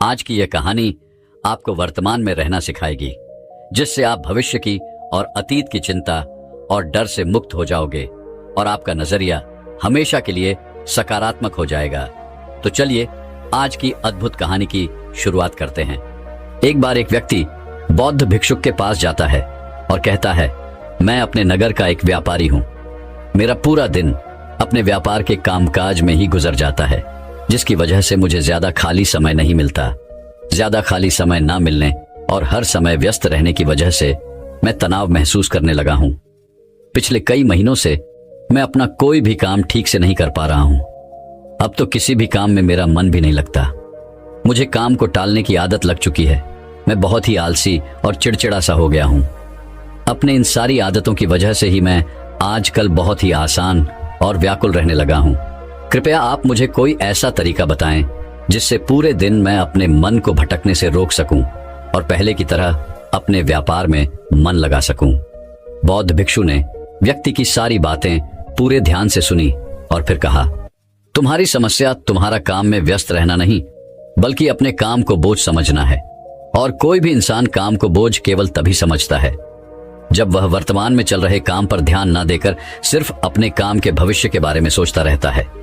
आज की यह कहानी आपको वर्तमान में रहना सिखाएगी, जिससे आप भविष्य की और अतीत की चिंता और डर से मुक्त हो जाओगे और आपका नजरिया हमेशा के लिए सकारात्मक हो जाएगा। तो चलिए आज की अद्भुत कहानी की शुरुआत करते हैं। एक बार एक व्यक्ति बौद्ध भिक्षुक के पास जाता है और कहता है, मैं अपने नगर का एक व्यापारी हूं। मेरा पूरा दिन अपने व्यापार के कामकाज में ही गुजर जाता है, जिसकी वजह से मुझे ज्यादा खाली समय नहीं मिलता। ज्यादा खाली समय ना मिलने और हर समय व्यस्त रहने की वजह से मैं तनाव महसूस करने लगा हूं। पिछले कई महीनों से मैं अपना कोई भी काम ठीक से नहीं कर पा रहा हूं। अब तो किसी भी काम में मेरा मन भी नहीं लगता। मुझे काम को टालने की आदत लग चुकी है। मैं बहुत ही आलसी और चिड़चिड़ा सा हो गया हूं। अपने इन सारी आदतों की वजह से ही मैं आजकल बहुत ही आसान और व्याकुल रहने लगा हूं। कृपया आप मुझे कोई ऐसा तरीका बताएं जिससे पूरे दिन मैं अपने मन को भटकने से रोक सकूं और पहले की तरह अपने व्यापार में मन लगा सकूं। बौद्ध भिक्षु ने व्यक्ति की सारी बातें पूरे ध्यान से सुनी और फिर कहा, तुम्हारी समस्या तुम्हारा काम में व्यस्त रहना नहीं, बल्कि अपने काम को बोझ समझना है। और कोई भी इंसान काम को बोझ केवल तभी समझता है जब वह वर्तमान में चल रहे काम पर ध्यान न देकर सिर्फ अपने काम के भविष्य के बारे में सोचता रहता है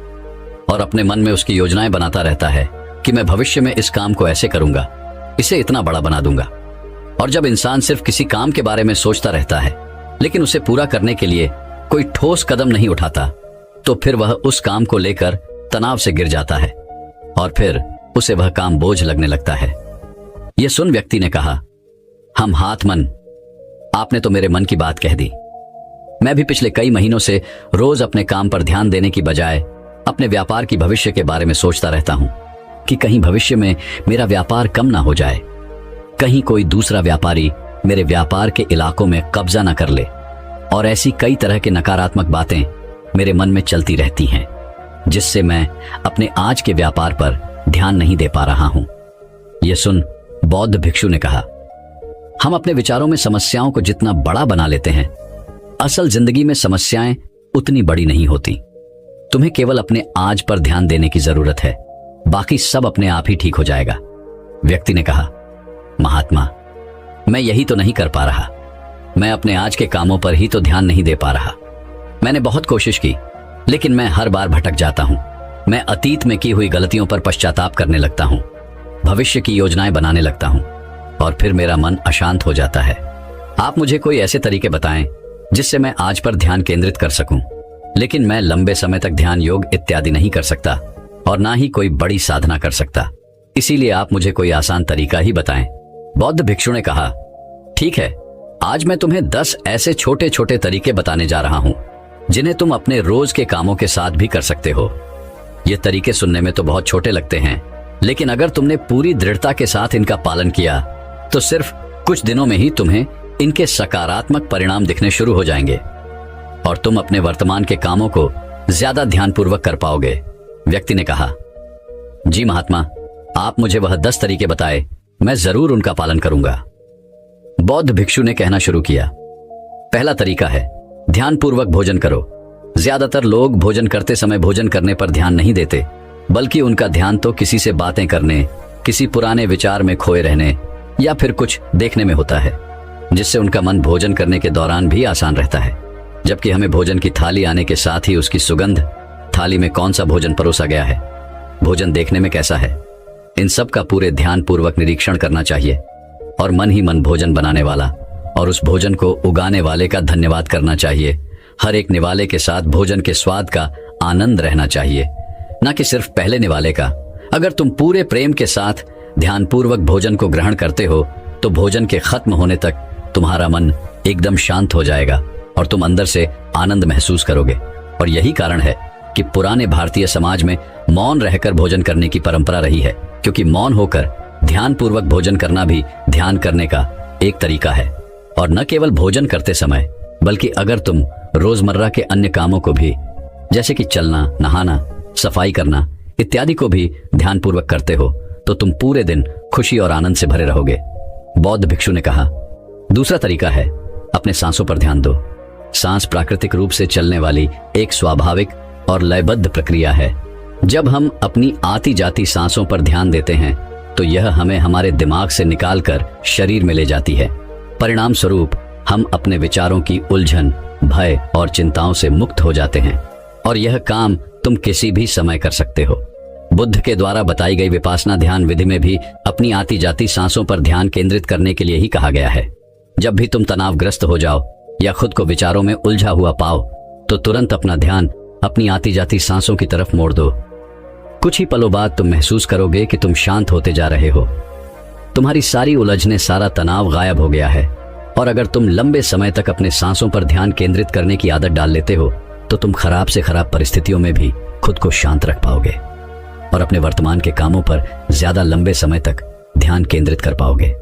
और अपने मन में उसकी योजनाएं बनाता रहता है कि मैं भविष्य में इस काम को ऐसे करूंगा, इसे इतना बड़ा बना दूंगा। और जब इंसान सिर्फ किसी काम के बारे में सोचता रहता है लेकिन उसे पूरा करने के लिए कोई ठोस कदम नहीं उठाता, तो फिर वह उस काम को लेकर तनाव से गिर जाता है और फिर उसे वह काम बोझ लगने लगता है। यह सुन व्यक्ति ने कहा, हम हाथ मन, आपने तो मेरे मन की बात कह दी। मैं भी पिछले कई महीनों से रोज अपने काम पर ध्यान देने की बजाय अपने व्यापार की भविष्य के बारे में सोचता रहता हूं कि कहीं भविष्य में मेरा व्यापार कम ना हो जाए, कहीं कोई दूसरा व्यापारी मेरे व्यापार के इलाकों में कब्जा ना कर ले। और ऐसी कई तरह के नकारात्मक बातें मेरे मन में चलती रहती हैं, जिससे मैं अपने आज के व्यापार पर ध्यान नहीं दे पा रहा हूं। यह सुन बौद्ध भिक्षु ने कहा, हम अपने विचारों में समस्याओं को जितना बड़ा बना लेते हैं, असल जिंदगी में समस्याएं उतनी बड़ी नहीं होती। तुम्हें केवल अपने आज पर ध्यान देने की जरूरत है, बाकी सब अपने आप ही ठीक हो जाएगा। व्यक्ति ने कहा, महात्मा, मैं यही तो नहीं कर पा रहा। मैं अपने आज के कामों पर ही तो ध्यान नहीं दे पा रहा। मैंने बहुत कोशिश की, लेकिन मैं हर बार भटक जाता हूं। मैं अतीत में की हुई गलतियों पर पश्चाताप करने लगता हूं, भविष्य की योजनाएं बनाने लगता हूं और फिर मेरा मन अशांत हो जाता है। आप मुझे कोई ऐसे तरीके बताएं जिससे मैं आज पर ध्यान केंद्रित कर सकूं, लेकिन मैं लंबे समय तक ध्यान योग इत्यादि नहीं कर सकता और ना ही कोई बड़ी साधना कर सकता। इसीलिए आप मुझे कोई आसान तरीका ही बताएं। बौद्ध भिक्षु ने कहा, ठीक है, आज मैं तुम्हें 10 ऐसे छोटे छोटे तरीके बताने जा रहा हूं जिन्हें तुम अपने रोज के कामों के साथ भी कर सकते हो। ये तरीके सुनने में तो बहुत छोटे लगते हैं, लेकिन अगर तुमने पूरी दृढ़ता के साथ इनका पालन किया तो सिर्फ कुछ दिनों में ही तुम्हें इनके सकारात्मक परिणाम दिखने शुरू हो जाएंगे और तुम अपने वर्तमान के कामों को ज्यादा ध्यानपूर्वक कर पाओगे। व्यक्ति ने कहा, जी महात्मा, आप मुझे वह 10 तरीके बताए, मैं जरूर उनका पालन करूंगा। बौद्ध भिक्षु ने कहना शुरू किया, पहला तरीका है ध्यानपूर्वक भोजन करो। ज्यादातर लोग भोजन करते समय भोजन करने पर ध्यान नहीं देते, बल्कि उनका ध्यान तो किसी से बातें करने, किसी पुराने विचार में खोए रहने या फिर कुछ देखने में होता है, जिससे उनका मन भोजन करने के दौरान भी आसान रहता है। जबकि हमें भोजन की थाली आने के साथ ही उसकी सुगंध, थाली में कौन सा भोजन परोसा गया है, भोजन देखने में कैसा है, इन सब का पूरे ध्यान पूर्वक निरीक्षण करना चाहिए और मन ही मन भोजन बनाने वाला और उस भोजन को उगाने वाले का धन्यवाद करना चाहिए। हर एक निवाले के साथ भोजन के स्वाद का आनंद रहना चाहिए, न कि सिर्फ पहले निवाले का। अगर तुम पूरे प्रेम के साथ ध्यानपूर्वक भोजन को ग्रहण करते हो तो भोजन के खत्म होने तक तुम्हारा मन एकदम शांत हो जाएगा और तुम अंदर से आनंद महसूस करोगे। और यही कारण है कि पुराने भारतीय समाज में मौन रहकर भोजन करने की परंपरा रही है, क्योंकि मौन होकर ध्यानपूर्वक भोजन करना भी ध्यान करने का एक तरीका है। और न केवल भोजन करते समय, बल्कि अगर तुम रोजमर्रा के अन्य कामों को भी, जैसे कि चलना, नहाना, सफाई करना इत्यादि को भी ध्यानपूर्वक करते हो, तो तुम पूरे दिन खुशी और आनंद से भरे रहोगे। बौद्ध भिक्षु ने कहा, दूसरा तरीका है अपने सांसों पर ध्यान दो। सांस प्राकृतिक रूप से चलने वाली एक स्वाभाविक और लयबद्ध प्रक्रिया है। जब हम अपनी आती जाती सांसों पर ध्यान देते हैं तो यह हमें हमारे दिमाग से निकालकर शरीर में ले जाती है। परिणाम स्वरूप हम अपने विचारों की उलझन, भय और चिंताओं से मुक्त हो जाते हैं और यह काम तुम किसी भी समय कर सकते हो। बुद्ध के द्वारा बताई गई विपासना ध्यान विधि में भी अपनी आती जाती सांसों पर ध्यान केंद्रित करने के लिए ही कहा गया है। जब भी तुम तनावग्रस्त हो जाओ या खुद को विचारों में उलझा हुआ पाओ तो तुरंत अपना ध्यान अपनी आती जाती सांसों की तरफ मोड़ दो। कुछ ही पलों बाद तुम महसूस करोगे कि तुम शांत होते जा रहे हो। तुम्हारी सारी उलझने, सारा तनाव गायब हो गया है। और अगर तुम लंबे समय तक अपने सांसों पर ध्यान केंद्रित करने की आदत डाल लेते हो तो तुम खराब से खराब परिस्थितियों में भी खुद को शांत रख पाओगे और अपने वर्तमान के कामों पर ज्यादा लंबे समय तक ध्यान केंद्रित कर पाओगे।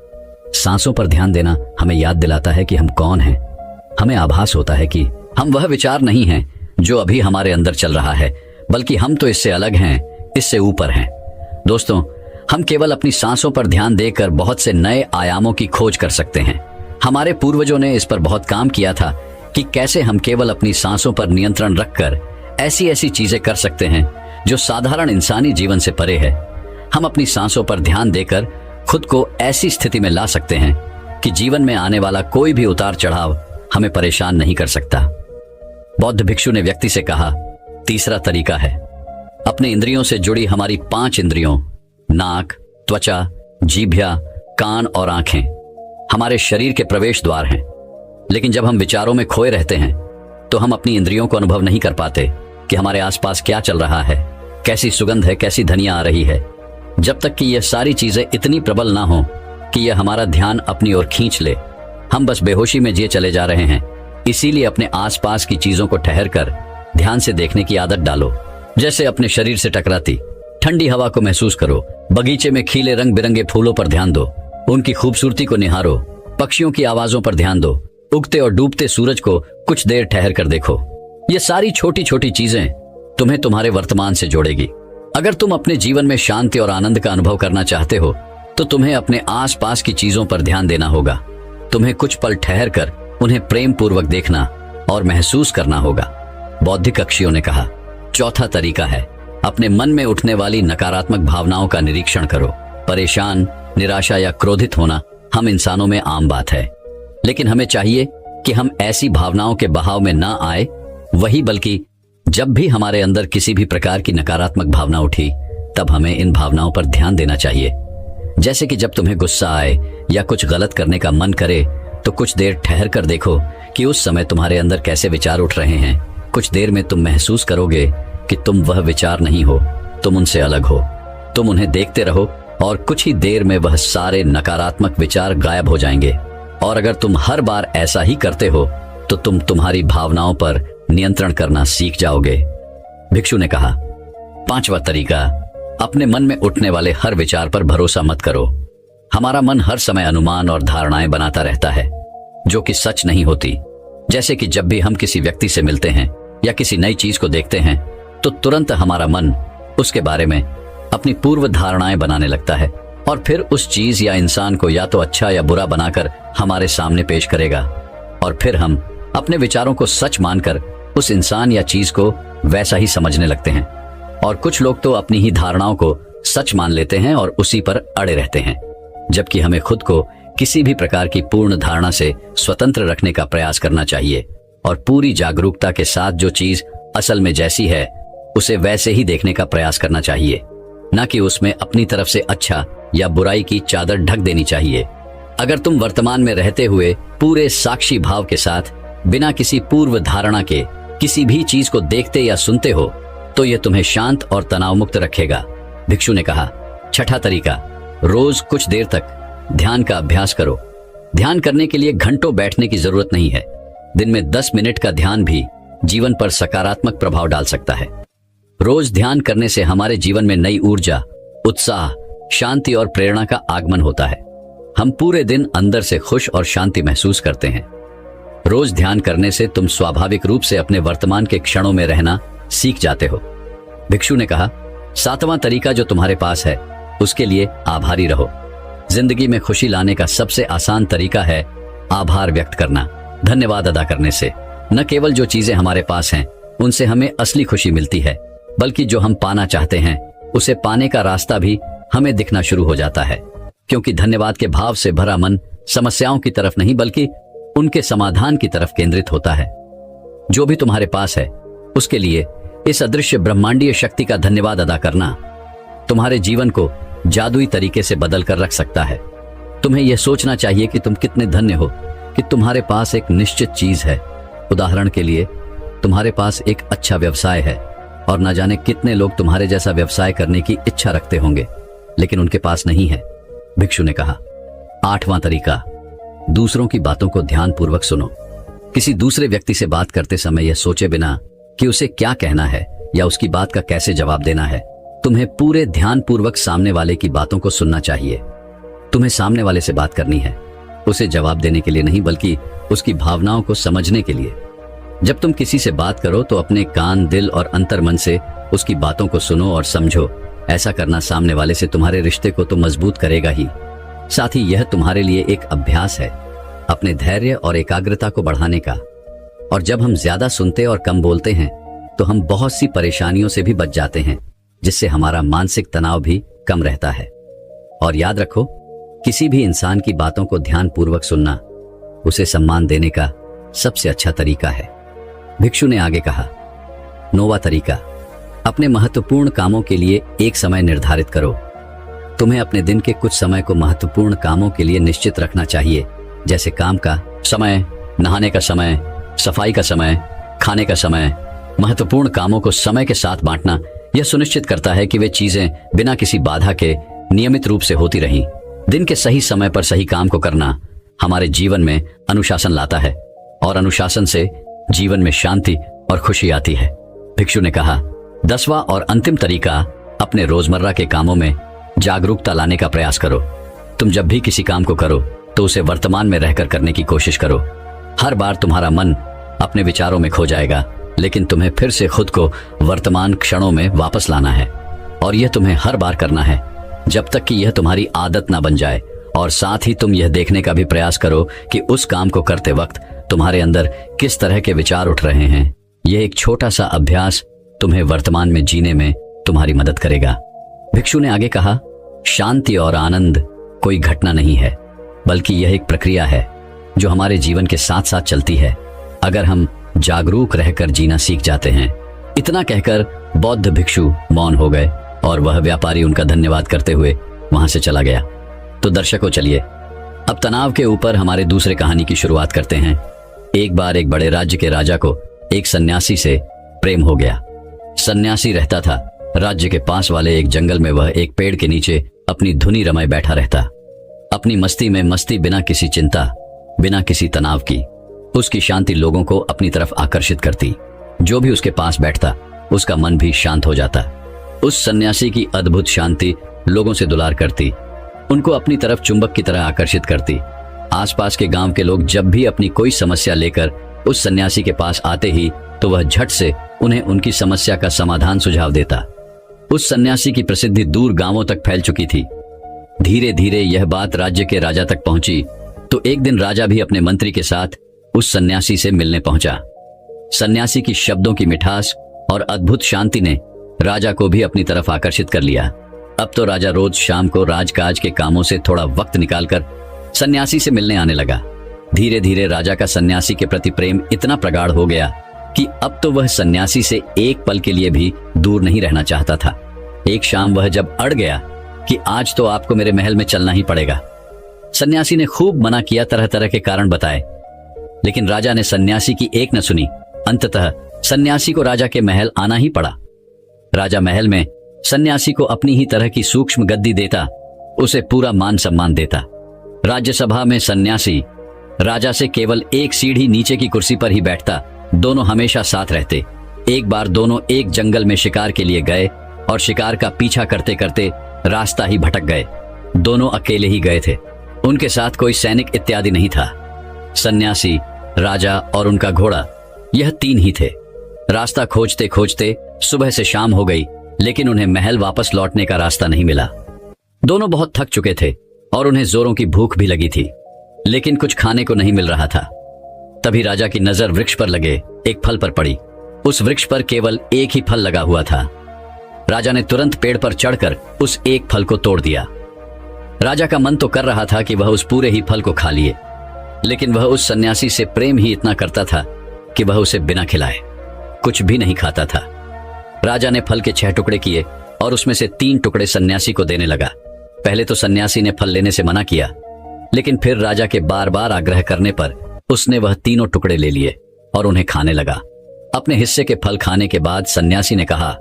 सांसों पर ध्यान देना हमें याद दिलाता है कि हम कौन हैं। हमें आभास होता है कि हम वह विचार नहीं हैं जो अभी हमारे अंदर चल रहा है, बल्कि हम तो इससे अलग हैं, इससे ऊपर हैं। दोस्तों, हम केवल अपनी सांसों पर ध्यान देकर बहुत से नए आयामों की खोज कर सकते हैं। हमारे पूर्वजों ने इस पर बहुत काम किया था कि कैसे हम केवल अपनी सांसों पर नियंत्रण रखकर ऐसी ऐसी चीजें कर सकते हैं जो साधारण इंसानी जीवन से परे है। हम अपनी सांसों पर ध्यान देकर खुद को ऐसी स्थिति में ला सकते हैं कि जीवन में आने वाला कोई भी उतार चढ़ाव हमें परेशान नहीं कर सकता। बौद्ध भिक्षु ने व्यक्ति से कहा, तीसरा तरीका है अपने इंद्रियों से जुड़ी हमारी 5 इंद्रियों नाक, त्वचा, जीभ्या, कान और आंखें हमारे शरीर के प्रवेश द्वार हैं। लेकिन जब हम विचारों में खोए रहते हैं तो हम अपनी इंद्रियों को अनुभव नहीं कर पाते कि हमारे आसपास क्या चल रहा है, कैसी सुगंध है, कैसी ध्वनियां आ रही है। जब तक कि यह सारी चीजें इतनी प्रबल ना हो कि यह हमारा ध्यान अपनी ओर खींच ले, हम बस बेहोशी में जिए चले जा रहे हैं। इसीलिए अपने आसपास की चीजों को ठहर कर ध्यान से देखने की आदत डालो। जैसे अपने शरीर से टकराती ठंडी हवा को महसूस करो, बगीचे में खिले रंग बिरंगे फूलों पर ध्यान दो, उनकी खूबसूरती को निहारो, पक्षियों की आवाजों पर ध्यान दो, उगते और डूबते सूरज को कुछ देर ठहर कर देखो। ये सारी छोटी छोटी चीजें तुम्हें तुम्हारे वर्तमान से जोड़ेगी। अगर तुम अपने जीवन में शांति और आनंद का अनुभव करना चाहते हो तो तुम्हें अपने आसपास की चीजों पर ध्यान देना होगा। तुम्हें कुछ पल ठहर कर उन्हें प्रेम पूर्वक देखना और महसूस करना होगा। बौद्धिक कक्षियों ने कहा, चौथा तरीका है अपने मन में उठने वाली नकारात्मक भावनाओं का निरीक्षण करो। परेशान, निराशा या क्रोधित होना हम इंसानों में आम बात है, लेकिन हमें चाहिए कि हम ऐसी भावनाओं के बहाव में ना आए, बल्कि जब भी हमारे अंदर किसी भी प्रकार की नकारात्मक भावना उठी तब हमें इन भावनाओं पर ध्यान देना चाहिए। जैसे कि जब तुम्हें गुस्सा आए या कुछ गलत करने का मन करे तो कुछ देर ठहर कर देखो कि उस समय तुम्हारे अंदर कैसे विचार उठ रहे हैं। कुछ देर में तुम महसूस करोगे कि तुम वह विचार नहीं हो, तुम उनसे अलग हो। तुम उन्हें देखते रहो और कुछ ही देर में वह सारे नकारात्मक विचार गायब हो जाएंगे। और अगर तुम हर बार ऐसा ही करते हो तो तुम तुम्हारी भावनाओं पर नियंत्रण करना सीख जाओगे। भिक्षु ने कहा, 5वां तरीका, अपने मन में उठने वाले हर विचार पर भरोसा मत करो। हमारा मन हर समय अनुमान और धारणाएं बनाता रहता है जो कि सच नहीं होती। जैसे कि जब भी हम किसी व्यक्ति से मिलते हैं या किसी नई चीज को देखते हैं तो तुरंत हमारा मन उसके बारे में अपनी पूर्व धारणाएं बनाने लगता है और फिर उस चीज या इंसान को या तो अच्छा या बुरा बनाकर हमारे सामने पेश करेगा और फिर हम अपने विचारों को सच मानकर उस इंसान या चीज को वैसा ही समझने लगते हैं। और कुछ लोग तो अपनी ही धारणाओं को सच मान लेते हैं और उसी पर अड़े रहते हैं, जबकि हमें खुद को किसी भी प्रकार की पूर्ण धारणा से स्वतंत्र रखने का प्रयास करना चाहिए और पूरी जागरूकता के साथ जो चीज असल में जैसी है उसे वैसे ही देखने का प्रयास करना चाहिए, न कि उसमें अपनी तरफ से अच्छा या बुराई की चादर ढक देनी चाहिए। अगर तुम वर्तमान में रहते हुए पूरे साक्षी भाव के साथ बिना किसी पूर्व धारणा के किसी भी चीज को देखते या सुनते हो तो यह तुम्हें शांत और तनाव मुक्त रखेगा। भिक्षु ने कहा, 6ठा तरीका, रोज कुछ देर तक ध्यान का अभ्यास करो। ध्यान करने के लिए घंटों बैठने की जरूरत नहीं है। दिन में 10 मिनट का ध्यान भी जीवन पर सकारात्मक प्रभाव डाल सकता है। रोज ध्यान करने से हमारे जीवन में नई ऊर्जा, उत्साह, शांति और प्रेरणा का आगमन होता है। हम पूरे दिन अंदर से खुश और शांति महसूस करते हैं। रोज ध्यान करने से तुम स्वाभाविक रूप से अपने वर्तमान के क्षणों में रहना सीख जाते हो। भिक्षु ने कहा, 7वां तरीका जो तुम्हारे पास है उसके लिए आभारी रहो। जिंदगी में खुशी लाने का सबसे आसान तरीका है आभार व्यक्त करना। धन्यवाद अदा करने से न केवल जो चीजें हमारे पास हैं उनसे हमें असली खुशी मिलती है, बल्कि जो हम पाना चाहते हैं उसे पाने का रास्ता भी हमें दिखना शुरू हो जाता है, क्योंकि धन्यवाद के भाव से भरा मन समस्याओं की तरफ नहीं बल्कि उनके समाधान की तरफ केंद्रित होता है। जो भी तुम्हारे पास है उसके लिए इस अदृश्य ब्रह्मांडीय शक्ति का धन्यवाद अदा करना तुम्हारे जीवन को जादुई तरीके से बदल कर रख सकता है। तुम्हें यह सोचना चाहिए कि तुम कितने धन्य हो कि तुम्हारे पास एक निश्चित चीज है। उदाहरण के लिए, तुम्हारे पास एक अच्छा व्यवसाय है और न जाने कितने लोग तुम्हारे जैसा व्यवसाय करने की इच्छा रखते होंगे, लेकिन उनके पास नहीं है। भिक्षु ने कहा। 8वां तरीका, दूसरों की बातों को ध्यानपूर्वक सुनो। किसी दूसरे व्यक्ति से बात करते समय यह सोचे बिना कि उसे क्या कहना है या उसकी बात का कैसे जवाब देना है, तुम्हें पूरे ध्यानपूर्वक सामने वाले की बातों को सुनना चाहिए। तुम्हें सामने वाले से बात करनी है, उसे जवाब देने के लिए नहीं बल्कि उसकी भावनाओं को समझने के लिए। जब तुम किसी से बात करो तो अपने कान, दिल और अंतर्मन से उसकी बातों को सुनो और समझो। ऐसा करना सामने वाले से तुम्हारे रिश्ते को तो मजबूत करेगा ही, साथ ही यह तुम्हारे लिए एक अभ्यास है अपने धैर्य और एकाग्रता को बढ़ाने का। और जब हम ज्यादा सुनते और कम बोलते हैं तो हम बहुत सी परेशानियों से भी बच जाते हैं, जिससे हमारा मानसिक तनाव भी कम रहता है। और याद रखो, किसी भी इंसान की बातों को ध्यानपूर्वक सुनना उसे सम्मान देने का सबसे अच्छा तरीका है। भिक्षु ने आगे कहा। 9वां तरीका, अपने महत्वपूर्ण कामों के लिए एक समय निर्धारित करो। तुम्हें अपने दिन के कुछ समय को महत्वपूर्ण कामों के लिए निश्चित रखना चाहिए, जैसे काम का समय, नहाने का समय, सफाई का समय, खाने का समय। महत्वपूर्ण कामों को समय के साथ बांटना यह सुनिश्चित करता है कि वे चीजें बिना किसी बाधा के नियमित रूप से होती रहें। दिन के सही समय पर सही काम को करना हमारे जीवन में अनुशासन लाता है और अनुशासन से जीवन में शांति और खुशी आती है। भिक्षु ने कहा। 10वां और अंतिम तरीका, अपने रोजमर्रा के कामों में जागरूकता लाने का प्रयास करो। तुम जब भी किसी काम को करो तो उसे वर्तमान में रहकर करने की कोशिश करो। हर बार तुम्हारा मन अपने विचारों में खो जाएगा, लेकिन तुम्हें फिर से खुद को वर्तमान क्षणों में वापस लाना है। और यह तुम्हें हर बार करना है जब तक कि यह तुम्हारी आदत ना बन जाए। और साथ ही तुम यह देखने का भी प्रयास करो कि उस काम को करते वक्त तुम्हारे अंदर किस तरह के विचार उठ रहे हैं। यह एक छोटा सा अभ्यास तुम्हें वर्तमान में जीने में तुम्हारी मदद करेगा। भिक्षु ने आगे कहा, शांति और आनंद कोई घटना नहीं है, बल्कि यह एक प्रक्रिया है जो हमारे जीवन के साथ साथ चलती है, अगर हम जागरूक रहकर जीना सीख जाते हैं। इतना कहकर बौद्ध भिक्षु मौन हो गए और वह व्यापारी उनका धन्यवाद करते हुए वहां से चला गया। तो दर्शकों, चलिए अब तनाव के ऊपर हमारे दूसरे कहानी की शुरुआत करते हैं। एक बार एक बड़े राज्य के राजा को एक सन्यासी से प्रेम हो गया। सन्यासी रहता था राज्य के पास वाले एक जंगल में। वह एक पेड़ के नीचे अपनी धुनी रमाए बैठा रहता, अपनी मस्ती में मस्ती, बिना किसी चिंता, बिना किसी तनाव की। उसकी शांति लोगों को अपनी तरफ आकर्षित करती। जो भी उसके पास बैठता उसका मन भी शांत हो जाता। उस सन्यासी की अद्भुत शांति लोगों से दुलार करती, उनको अपनी तरफ चुंबक की तरह आकर्षित करती। आसपास के गांव के लोग जब भी अपनी कोई समस्या लेकर उस सन्यासी के पास आते ही तो वह झट से उन्हें उनकी समस्या का समाधान सुझाव देता। उस सन्यासी की प्रसिद्धि दूर गांवों तक फैल चुकी थी। धीरे धीरे यह बात राज्य के राजा तक पहुंची तो एक दिन राजा भी अपने मंत्री के साथ उस सन्यासी से मिलने पहुंचा। सन्यासी की शब्दों की मिठास और अद्भुत शांति ने राजा को भी अपनी तरफ आकर्षित कर लिया। अब तो राजा रोज शाम को राजकाज के कामों से थोड़ा वक्त निकालकर सन्यासी से मिलने आने लगा। धीरे धीरे राजा का सन्यासी के प्रति प्रेम इतना प्रगाढ़ हो गया कि अब तो वह सन्यासी से एक पल के लिए भी दूर नहीं रहना चाहता था। एक शाम वह जब अड़ गया कि आज तो आपको मेरे महल में चलना ही पड़ेगा। सन्यासी ने खूब मना किया, तरह तरह के कारण बताए, लेकिन राजा ने सन्यासी की एक न सुनी। अंततः सन्यासी को राजा के महल आना ही पड़ा। राजा महल में सन्यासी को अपनी ही तरह की सूक्ष्म गद्दी देता, उसे पूरा मान सम्मान देता। राज्यसभा में सन्यासी राजा से केवल एक सीढ़ी नीचे की कुर्सी पर ही बैठता। दोनों हमेशा साथ रहते। एक बार दोनों एक जंगल में शिकार के लिए गए और शिकार का पीछा करते करते रास्ता ही भटक गए। दोनों अकेले ही गए थे, उनके साथ कोई सैनिक इत्यादि नहीं था। सन्यासी, राजा और उनका घोड़ा, यह तीन ही थे। रास्ता खोजते खोजते सुबह से शाम हो गई, लेकिन उन्हें महल वापस लौटने का रास्ता नहीं मिला। दोनों बहुत थक चुके थे और उन्हें जोरों की भूख भी लगी थी, लेकिन कुछ खाने को नहीं मिल रहा था। तभी राजा की नजर वृक्ष पर लगे एक फल पर पड़ी। उस वृक्ष पर केवल एक ही फल लगा हुआ था। राजा ने तुरंत पेड़ पर चढ़कर उस एक फल को तोड़ दिया। राजा का मन तो कर रहा था कि वह उस पूरे ही फल को खा लिए, लेकिन वह उस सन्यासी से प्रेम ही इतना करता था कि वह उसे बिना खिलाए कुछ भी नहीं खाता था। राजा ने फल के 6 टुकड़े किए और उसमें से 3 टुकड़े सन्यासी को देने लगा। पहले तो सन्यासी ने फल लेने से मना किया, लेकिन फिर राजा के बार बार आग्रह करने पर उसने वह तीनों टुकड़े ले लिए और उन्हें खाने लगा। अपने हिस्से के फल खाने के बाद सन्यासी ने कहा,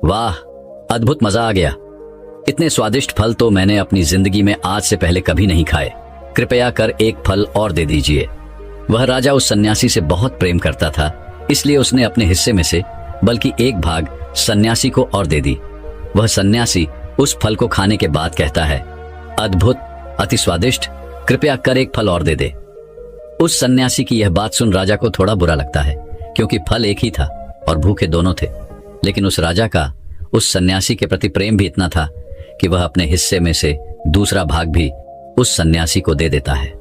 वाह, अद्भुत मजा आ गया। इतने स्वादिष्ट फल तो मैंने अपनी जिंदगी में आज से पहले कभी नहीं खाए। कृपया कर एक फल और दे दीजिए। वह राजा उस सन्यासी से बहुत प्रेम करता था, इसलिए उसने अपने हिस्से में से बल्कि एक भाग सन्यासी को और दे दी। वह सन्यासी उस फल को खाने के बाद कहता है, अद्भुत, अति स्वादिष्ट, कृपया कर एक फल और दे दे। उस सन्यासी की यह बात सुन राजा को थोड़ा बुरा लगता है, क्योंकि फल एक ही था और भूखे दोनों थे। लेकिन उस राजा का उस सन्यासी के प्रति प्रेम भी इतना था कि वह अपने हिस्से में से दूसरा भाग भी उस सन्यासी को दे देता है।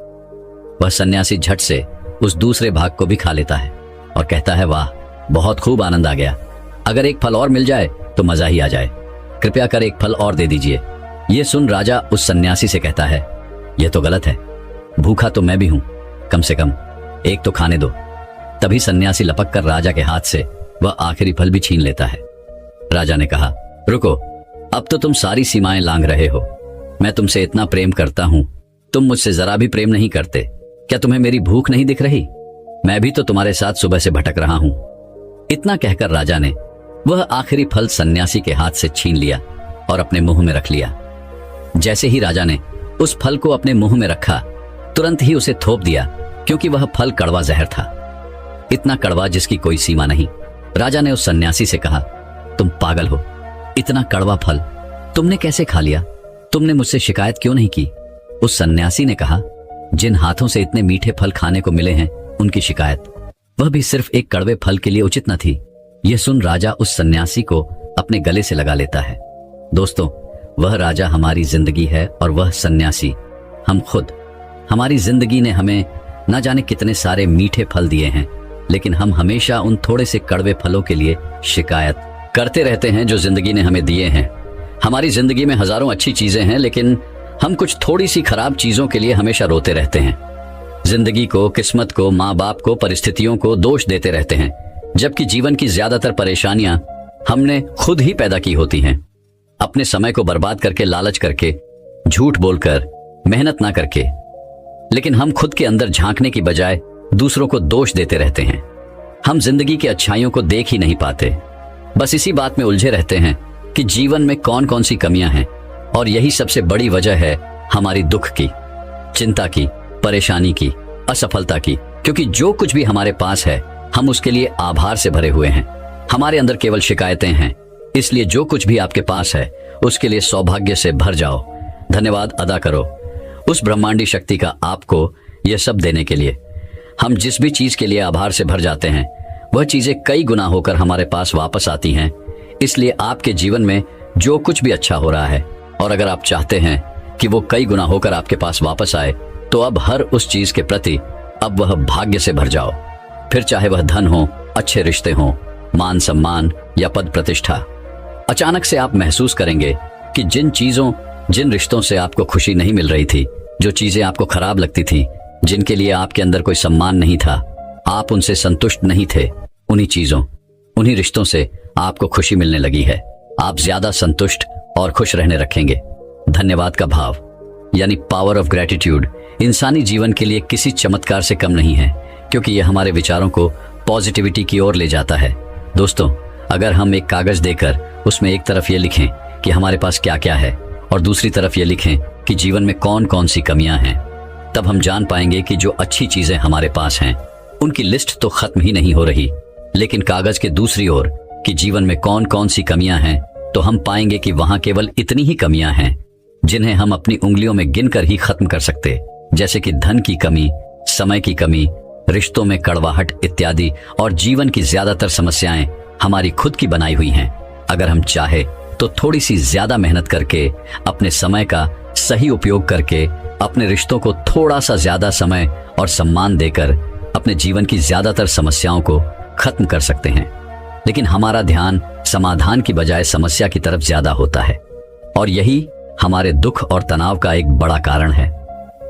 वह सन्यासी झट से उस दूसरे भाग को भी खा लेता है और कहता है, वाह, बहुत खूब आनंद आ गया। अगर एक फल और मिल जाए तो मजा ही आ जाए। कृपया कर एक फल और दे दीजिए। यह सुन राजा उस सन्यासी से कहता है, यह तो गलत है, भूखा तो मैं भी हूं, कम से कम एक तो खाने दो। तभी सन्यासी लपक कर राजा के हाथ से वह आखिरी फल भी छीन लेता है। राजा ने कहा, रुको, अब तो तुम सारी सीमाएं लांघ रहे हो। मैं तुमसे इतना प्रेम करता हूं, तुम मुझसे जरा भी प्रेम नहीं करते। क्या तुम्हें मेरी भूख नहीं दिख रही? मैं भी तो तुम्हारे साथ सुबह से भटक रहा हूं। इतना कहकर राजा ने वह आखिरी फल सन्यासी के हाथ से छीन लिया और अपने मुंह में रख लिया। जैसे ही राजा ने उस फल को अपने मुंह में रखा, तुरंत ही उसे थोप दिया, क्योंकि वह फल कड़वा जहर था, इतना कड़वा जिसकी कोई सीमा नहीं। राजा ने उस सन्यासी से कहा, तुम पागल हो, इतना कड़वा फल तुमने कैसे खा लिया? तुमने मुझसे शिकायत क्यों नहीं की? उस सन्यासी ने कहा, जिन हाथों से इतने मीठे फल खाने को मिले हैं, उनकी शिकायत, वह भी सिर्फ एक कड़वे फल के लिए उचित न थी। यह सुन राजा उस सन्यासी को अपने गले से लगा लेता है। दोस्तों, वह राजा हमारी जिंदगी है और वह सन्यासी हम खुद। हमारी जिंदगी ने हमें न जाने कितने सारे मीठे फल दिए हैं, लेकिन हम हमेशा उन थोड़े से कड़वे फलों के लिए शिकायत करते रहते हैं जो जिंदगी ने हमें दिए हैं। हमारी जिंदगी में हजारों अच्छी चीजें हैं, लेकिन हम कुछ थोड़ी सी खराब चीजों के लिए हमेशा रोते रहते हैं। जिंदगी को, किस्मत को, माँ बाप को, परिस्थितियों को दोष देते रहते हैं, जबकि जीवन की ज्यादातर परेशानियां हमने खुद ही पैदा की होती हैं। अपने समय को बर्बाद करके, लालच करके, झूठ बोलकर, मेहनत ना करके। लेकिन हम खुद के अंदर झांकने की बजाय दूसरों को दोष देते रहते हैं। हम जिंदगी की अच्छाइयों को देख ही नहीं पाते, बस इसी बात में उलझे रहते हैं कि जीवन में कौन कौन सी कमियां हैं, और यही सबसे बड़ी वजह है हमारी दुख की, चिंता की, परेशानी की, असफलता की। क्योंकि जो कुछ भी हमारे पास है, हम उसके लिए आभार से भरे हुए हैं। हमारे अंदर केवल शिकायतें हैं। इसलिए जो कुछ भी आपके पास है, उसके लिए सौभाग्य से भर जाओ, धन्यवाद अदा करो उस ब्रह्मांडी शक्ति का, आपको यह सब देने के लिए। हम जिस भी चीज के लिए आभार से भर जाते हैं, वह चीजें कई गुना होकर हमारे पास वापस आती हैं। इसलिए आपके जीवन में जो कुछ भी अच्छा हो रहा है, और अगर आप चाहते हैं कि वो कई गुना होकर आपके पास वापस आए, तो अब हर उस चीज के प्रति अब वह भाग्य से भर जाओ। फिर चाहे वह धन हो, अच्छे रिश्ते हो, मान सम्मान या पद प्रतिष्ठा। अचानक से आप महसूस करेंगे कि जिन रिश्तों से आपको खुशी नहीं मिल रही थी, जो चीजें आपको खराब लगती थी, जिनके लिए आपके अंदर कोई सम्मान नहीं था, आप उनसे संतुष्ट नहीं थे, उन्हीं चीजों, उन्हीं रिश्तों से आपको खुशी मिलने लगी है। आप ज्यादा संतुष्ट और खुश रहने रखेंगे। धन्यवाद का भाव, यानी पावर ऑफ ग्रेटिट्यूड, इंसानी जीवन के लिए किसी चमत्कार से कम नहीं है, क्योंकि यह हमारे विचारों को पॉजिटिविटी की ओर ले जाता है। दोस्तों, अगर हम एक कागज देकर उसमें एक तरफ ये लिखें कि हमारे पास क्या क्या है, और दूसरी तरफ ये लिखें कि जीवन में कौन कौन सी कमियां हैं, तब हम जान पाएंगे कि जो अच्छी चीजें हमारे पास हैं, उनकी लिस्ट तो खत्म ही नहीं हो रही। लेकिन कागज के दूसरी ओर कि जीवन में कौन कौन सी कमियां हैं, तो हम पाएंगे कि वहां केवल इतनी ही कमियां हैं जिन्हें हम अपनी उंगलियों में गिनकर ही खत्म कर सकते, जैसे कि धन की कमी, समय की कमी, रिश्तों में कड़वाहट इत्यादि। और जीवन की ज्यादातर समस्याएं हमारी खुद की बनाई हुई हैं। अगर हम चाहे तो थोड़ी सी ज्यादा मेहनत करके, अपने समय का सही उपयोग करके, अपने रिश्तों को थोड़ा सा ज्यादा समय और सम्मान देकर अपने जीवन की ज्यादातर समस्याओं को खत्म कर सकते हैं। लेकिन हमारा ध्यान समाधान की बजाय समस्या की तरफ ज्यादा होता है, और यही हमारे दुख और तनाव का एक बड़ा कारण है।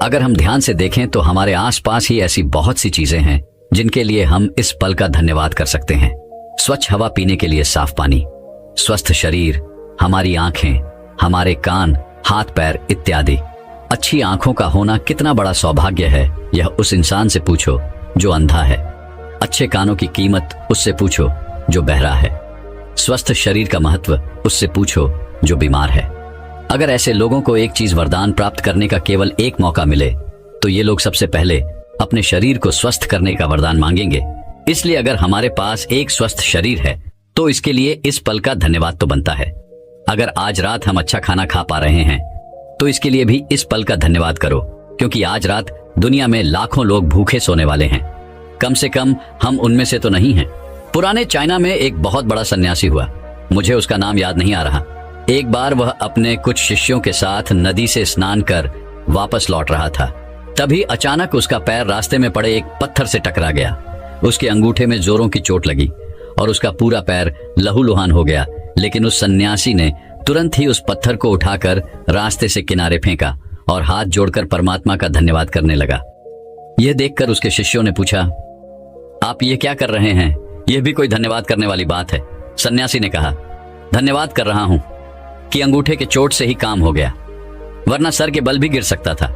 अगर हम ध्यान से देखें तो हमारे आसपास ही ऐसी बहुत सी चीजें हैं जिनके लिए हम इस पल का धन्यवाद कर सकते हैं। स्वच्छ हवा पीने के लिए साफ पानी, स्वस्थ शरीर, हमारी आंखें, हमारे कान, हाथ पैर इत्यादि। अच्छी आंखों का होना कितना बड़ा सौभाग्य है, यह उस इंसान से पूछो जो अंधा है। अच्छे कानों की कीमत उससे पूछो जो बहरा है। स्वस्थ शरीर का महत्व उससे पूछो जो बीमार है। अगर ऐसे लोगों को एक चीज वरदान प्राप्त करने का केवल एक मौका मिले तो ये लोग सबसे पहले अपने शरीर को स्वस्थ करने का वरदान मांगेंगे। इसलिए अगर हमारे पास एक स्वस्थ शरीर है तो इसके लिए इस पल का धन्यवाद तो बनता है। अगर आज रात हम अच्छा खाना खा पा रहे हैं तो इसके लिए भी इस पल का धन्यवाद करो, क्योंकि आज रात दुनिया में लाखों लोग भूखे सोने वाले हैं। कम से कम हम उनमें से तो नहीं हैं। पुराने चाइना में एक बहुत बड़ा सन्यासी हुआ, मुझे उसका नाम याद नहीं आ रहा। एक बार वह अपने कुछ शिष्यों के साथ नदी से स्नान कर वापस लौट रहा था। तभी अचानक उसका पैर रास्ते में पड़े एक पत्थर से टकरा गया। उसके अंगूठे में जोरों की चोट लगी और उसका पूरा पैर लहूलुहान हो गया। लेकिन उस सन्यासी ने तुरंत ही उस पत्थर को उठाकर रास्ते से किनारे फेंका और हाथ जोड़कर परमात्मा का धन्यवाद करने लगा। यह देखकर उसके शिष्यों ने पूछा, आप ये क्या कर रहे हैं? यह भी कोई धन्यवाद करने वाली बात है? सन्यासी ने कहा, धन्यवाद कर रहा हूं कि अंगूठे के चोट से ही काम हो गया, वरना सर के बल भी गिर सकता था,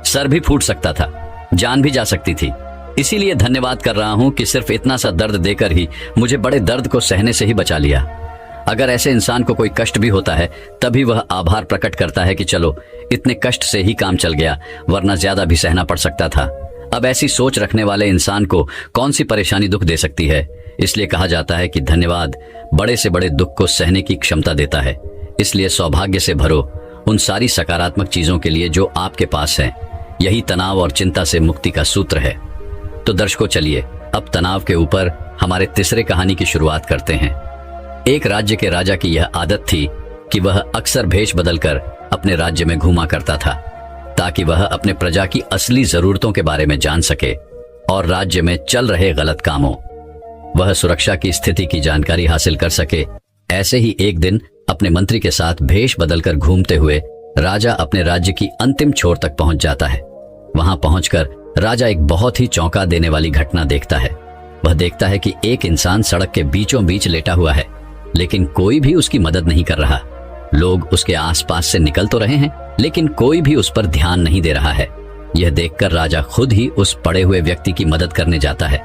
सर भी फूट सकता था, जान भी जा सकती थी। इसीलिए धन्यवाद कर रहा हूं कि सिर्फ इतना सा दर्द देकर ही मुझे बड़े दर्द को सहने से ही बचा लिया। अगर ऐसे इंसान को कोई कष्ट भी होता है तभी वह आभार प्रकट करता है कि चलो इतने कष्ट से ही काम चल गया, वरना ज्यादा भी सहना पड़ सकता था। अब ऐसी सोच रखने वाले इंसान को कौन सी परेशानी दुख दे सकती है? इसलिए कहा जाता है कि धन्यवाद बड़े से बड़े दुख को सहने की क्षमता देता है। इसलिए सौभाग्य से भरो उन सारी सकारात्मक चीजों के लिए जो आपके पास है। यही तनाव और चिंता से मुक्ति का सूत्र है। तो दर्शकों, चलिए अब तनाव के ऊपर हमारे तीसरे कहानी की शुरुआत करते हैं। एक राज्य के राजा की यह आदत थी कि वह अक्सर भेष बदलकर अपने राज्य में घूमा करता था, ताकि वह अपने प्रजा की असली जरूरतों के बारे में जान सके और राज्य में चल रहे गलत कामों, वह सुरक्षा की स्थिति की जानकारी हासिल कर सके। ऐसे ही एक दिन अपने मंत्री के साथ भेष बदलकर घूमते हुए राजा अपने राज्य की अंतिम छोर तक पहुंच जाता है। वहां पहुंचकर राजा एक बहुत ही चौंका देने वाली घटना देखता है। वह देखता है कि एक इंसान सड़क के बीचों बीच लेटा हुआ है, लेकिन कोई भी उसकी मदद नहीं कर रहा। लोग उसके आसपास से निकल तो रहे हैं, लेकिन कोई भी उस पर ध्यान नहीं दे रहा है। यह देखकर राजा खुद ही उस पड़े हुए व्यक्ति की मदद करने जाता है।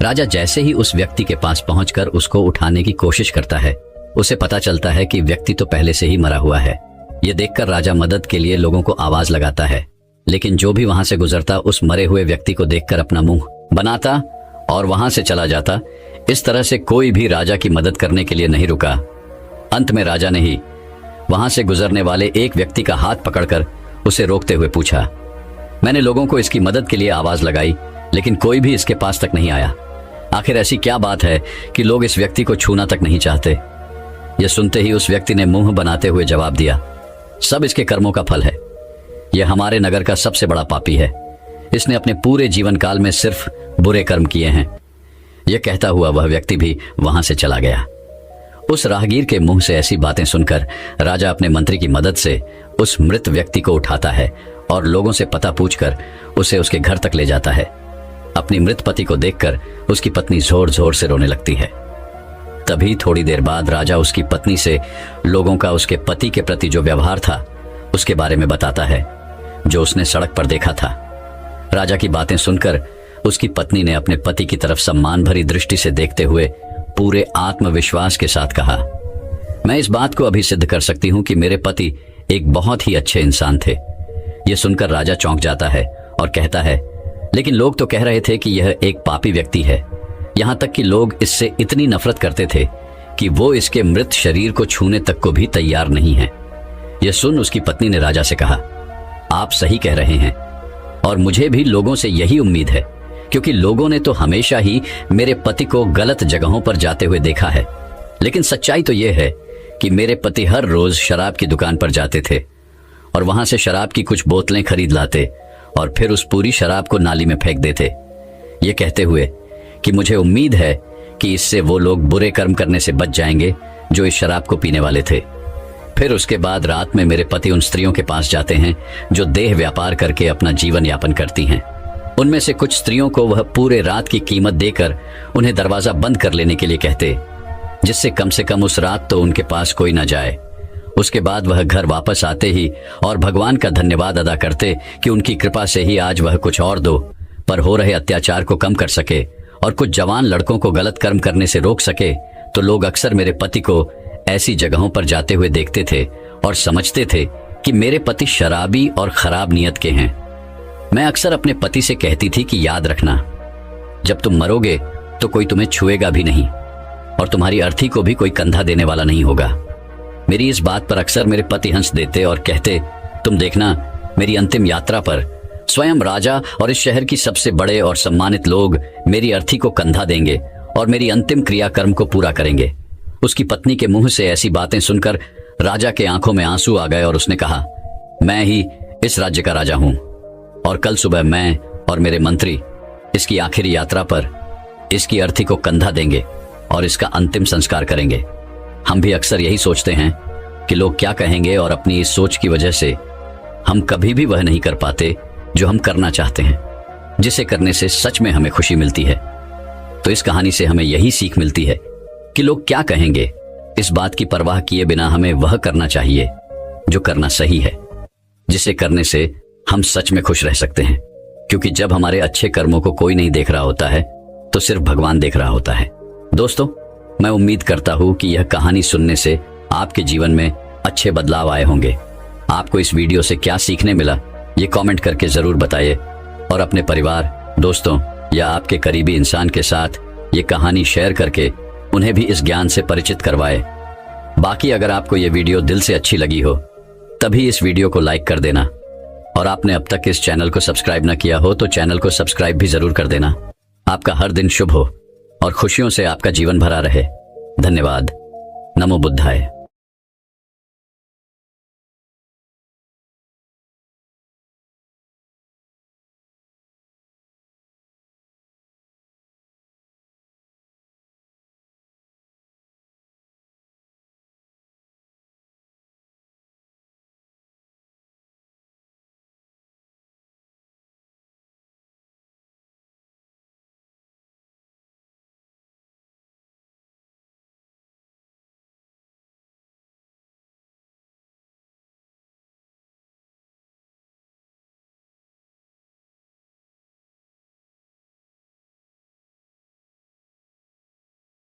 राजा जैसे ही उस व्यक्ति के पास पहुंचकर उसको उठाने की कोशिश करता है, उसे पता चलता है कि व्यक्ति तो पहले से ही मरा हुआ है। यह देखकर राजा मदद के लिए लोगों को आवाज लगाता है, लेकिन जो भी वहां से गुजरता उस मरे हुए व्यक्ति को देखकर अपना मुंह बनाता और वहां से चला जाता। इस तरह से कोई भी राजा की मदद करने के लिए नहीं रुका। अंत में राजा ने ही वहां से गुजरने वाले एक व्यक्ति का हाथ पकड़कर उसे रोकते हुए पूछा, मैंने लोगों को इसकी मदद के लिए आवाज लगाई, लेकिन कोई भी इसके पास तक नहीं आया। आखिर ऐसी क्या बात है कि लोग इस व्यक्ति को छूना तक नहीं चाहते? यह सुनते ही उस व्यक्ति ने मुंह बनाते हुए जवाब दिया, सब इसके कर्मों का फल है। यह हमारे नगर का सबसे बड़ा पापी है। इसने अपने पूरे जीवन काल में सिर्फ बुरे कर्म किए हैं। यह कहता हुआ वह व्यक्ति भी वहां से चला गया। उस राहगीर के मुंह से ऐसी बातें सुनकर राजा अपने मंत्री की मदद से उस मृत व्यक्ति को उठाता है और लोगों से पता पूछकर उसे उसके घर तक ले जाता है। अपनी मृत पति को देखकर उसकी पत्नी जोर जोर से रोने लगती है। तभी थोड़ी देर बाद राजा उसकी पत्नी से लोगों का उसके पति के प्रति जो व्यवहार था उसके बारे में बताता है, जो उसने सड़क पर देखा था। राजा की बातें सुनकर उसकी पत्नी ने अपने पति की तरफ सम्मान भरी दृष्टि से देखते हुए पूरे आत्मविश्वास के साथ कहा, मैं इस बात को अभी सिद्ध कर सकती हूं कि मेरे पति एक बहुत ही अच्छे इंसान थे। यह सुनकर राजा चौंक जाता है और कहता है, लेकिन लोग तो कह रहे थे कि यह एक पापी व्यक्ति है। यहां तक कि लोग इससे इतनी नफरत करते थे कि वो इसके मृत शरीर को छूने तक को भी तैयार नहीं है। यह सुन उसकी पत्नी ने राजा से कहा, आप सही कह रहे हैं और मुझे भी लोगों से यही उम्मीद है, क्योंकि लोगों ने तो हमेशा ही मेरे पति को गलत जगहों पर जाते हुए देखा है। लेकिन सच्चाई तो यह है कि मेरे पति हर रोज शराब की दुकान पर जाते थे और वहां से शराब की कुछ बोतलें खरीद लाते और फिर उस पूरी शराब को नाली में फेंक देते, ये कहते हुए कि मुझे उम्मीद है कि इससे वो लोग बुरे कर्म करने से बच जाएंगे जो इस शराब को पीने वाले थे। फिर उसके बाद रात में मेरे पति उन स्त्रियों के पास जाते हैं जो देह व्यापार करके अपना जीवन यापन करती हैं। उनमें से कुछ स्त्रियों को वह पूरे रात की कीमत देकर उन्हें दरवाजा बंद कर लेने के लिए कहते, जिससे कम से कम उस रात तो उनके पास कोई न जाए। उसके बाद वह घर वापस आते ही और भगवान का धन्यवाद अदा करते कि उनकी कृपा से ही आज वह कुछ और दो पर हो रहे अत्याचार को कम कर सके और कुछ जवान लड़कों को गलत कर्म करने से रोक सके। तो लोग अक्सर मेरे पति को ऐसी जगहों पर जाते हुए देखते थे और समझते थे कि मेरे पति शराबी और खराब नियत के हैं। मैं अक्सर अपने पति से कहती थी कि याद रखना, जब तुम मरोगे तो कोई तुम्हें छुएगा भी नहीं और तुम्हारी अर्थी को भी कोई कंधा देने वाला नहीं होगा। मेरी इस बात पर अक्सर मेरे पति हंस देते और कहते, तुम देखना मेरी अंतिम यात्रा पर स्वयं राजा और इस शहर की सबसे बड़े और सम्मानित लोग मेरी अर्थी को कंधा देंगे और मेरी अंतिम क्रियाकर्म को पूरा करेंगे। उसकी पत्नी के मुंह से ऐसी बातें सुनकर राजा के आंखों में आंसू आ गए और उसने कहा, मैं ही इस राज्य का राजा हूं और कल सुबह मैं और मेरे मंत्री इसकी आखिरी यात्रा पर इसकी अर्थी को कंधा देंगे और इसका अंतिम संस्कार करेंगे। हम भी अक्सर यही सोचते हैं कि लोग क्या कहेंगे और अपनी इस सोच की वजह से हम कभी भी वह नहीं कर पाते जो हम करना चाहते हैं, जिसे करने से सच में हमें खुशी मिलती है। तो इस कहानी से हमें यही सीख मिलती है कि लोग क्या कहेंगे, इस बात की परवाह किए बिना हमें वह करना चाहिए जो करना सही है, जिसे करने से हम सच में खुश रह सकते हैं। क्योंकि जब हमारे अच्छे कर्मों को कोई नहीं देख रहा होता है तो सिर्फ भगवान देख रहा होता है। दोस्तों, मैं उम्मीद करता हूं कि यह कहानी सुनने से आपके जीवन में अच्छे बदलाव आए होंगे। आपको इस वीडियो से क्या सीखने मिला ये कमेंट करके जरूर बताइए और अपने परिवार, दोस्तों या आपके करीबी इंसान के साथ ये कहानी शेयर करके उन्हें भी इस ज्ञान से परिचित करवाए। बाकी अगर आपको ये वीडियो दिल से अच्छी लगी हो तभी इस वीडियो को लाइक कर देना और आपने अब तक इस चैनल को सब्सक्राइब न किया हो तो चैनल को सब्सक्राइब भी जरूर कर देना। आपका हर दिन शुभ हो और खुशियों से आपका जीवन भरा रहे। धन्यवाद। नमो बुद्धाय।